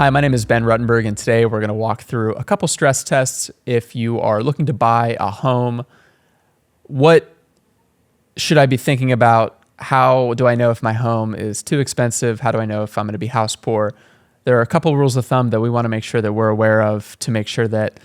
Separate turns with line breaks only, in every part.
Hi, my name is Ben Ruttenberg, and today we're going to walk through a couple stress tests. If you are looking to buy a home, what should I be thinking about? How do I know if my home is too expensive? How do I know if I'm going to be house poor? There are a couple rules of thumb that we want to make sure that we're aware of to make sure that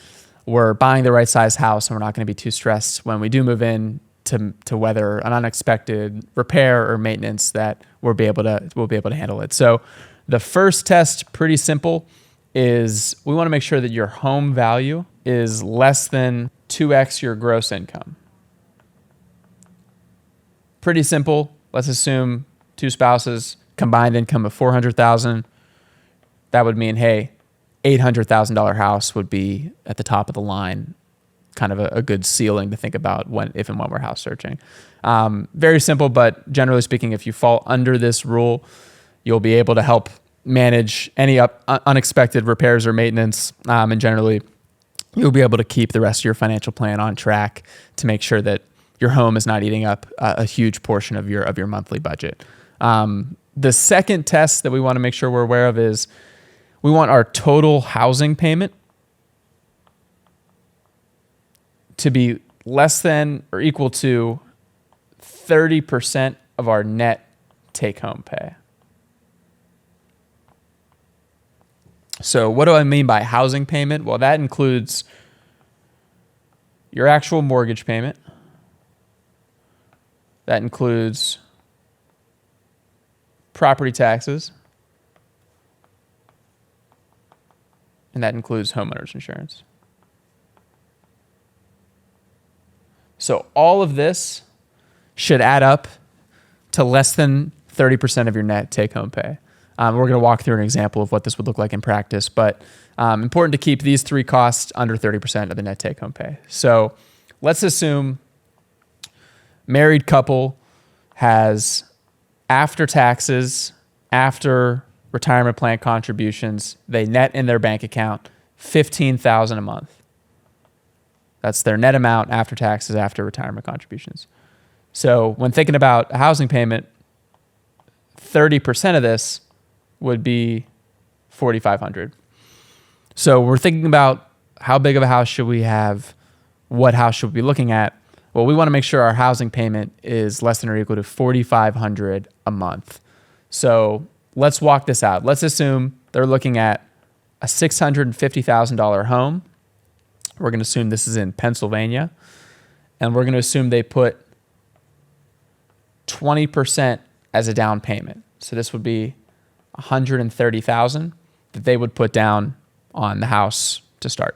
we're buying the right size house and we're not going to be too stressed when we do move in to weather an unexpected repair or maintenance that we'll be able to handle it. So the first test, pretty simple, is we want to make sure that your home value is less than 2x your gross income. Pretty simple. Let's assume two spouses, combined income of $400,000. That would mean, hey, $800,000 house would be at the top of the line, kind of a good ceiling to think about if and when we're house searching. Very simple, but generally speaking, if you fall under this rule, you'll be able to help manage any unexpected repairs or maintenance, and generally, you'll be able to keep the rest of your financial plan on track to make sure that your home is not eating up a huge portion of your monthly budget. The second test that we want to make sure we're aware of is we want our total housing payment to be less than or equal to 30% of our net take-home pay. So what do I mean by housing payment? Well, that includes your actual mortgage payment. That includes property taxes. And that includes homeowners insurance. So all of this should add up to less than 30% of your net take-home pay. We're going to walk through an example of what this would look like in practice, but important to keep these three costs under 30% of the net take-home pay. So let's assume married couple has, after taxes, after retirement plan contributions, they net in their bank account $15,000 a month. That's their net amount after taxes, after retirement contributions. So when thinking about a housing payment, 30% of this would be $4,500. So we're thinking about how big of a house should we have? What house should we be looking at? Well, we want to make sure our housing payment is less than or equal to $4,500 a month. So let's walk this out. Let's assume they're looking at a $650,000 home. We're going to assume this is in Pennsylvania. And we're going to assume they put 20% as a down payment. So this would be $130,000 that they would put down on the house to start.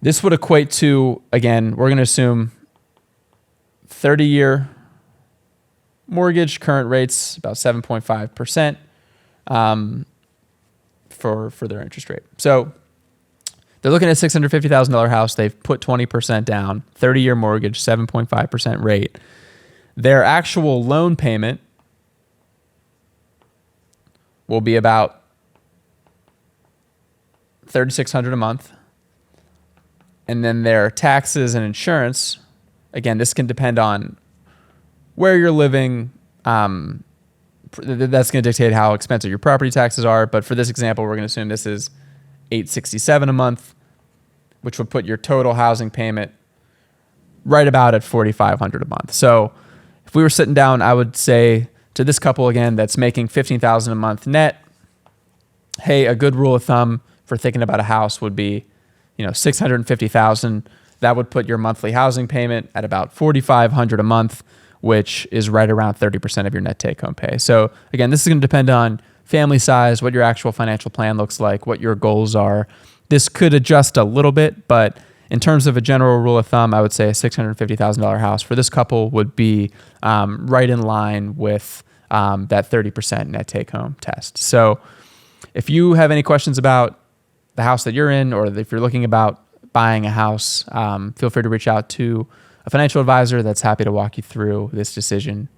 This would equate to, again, we're going to assume 30-year mortgage, current rates about 7.5% for their interest rate. So they're looking at a $650,000 house. They've put 20% down, 30-year mortgage, 7.5% rate. Their actual loan payment will be about $3,600 a month. And then their taxes and insurance, again, this can depend on where you're living. That's going to dictate how expensive your property taxes are. But for this example, we're going to assume this is $867 a month, which would put your total housing payment right about at $4,500 a month. So if we were sitting down, I would say to this couple, again, that's making $15,000 a month net, hey, a good rule of thumb for thinking about a house would be, $650,000. That would put your monthly housing payment at about $4,500 a month, which is right around 30% of your net take-home pay. So again, this is going to depend on family size, what your actual financial plan looks like, what your goals are. This could adjust a little bit, but in terms of a general rule of thumb, I would say a $650,000 house for this couple would be right in line with that 30% net take-home test. So if you have any questions about the house that you're in, or if you're looking about buying a house, feel free to reach out to a financial advisor that's happy to walk you through this decision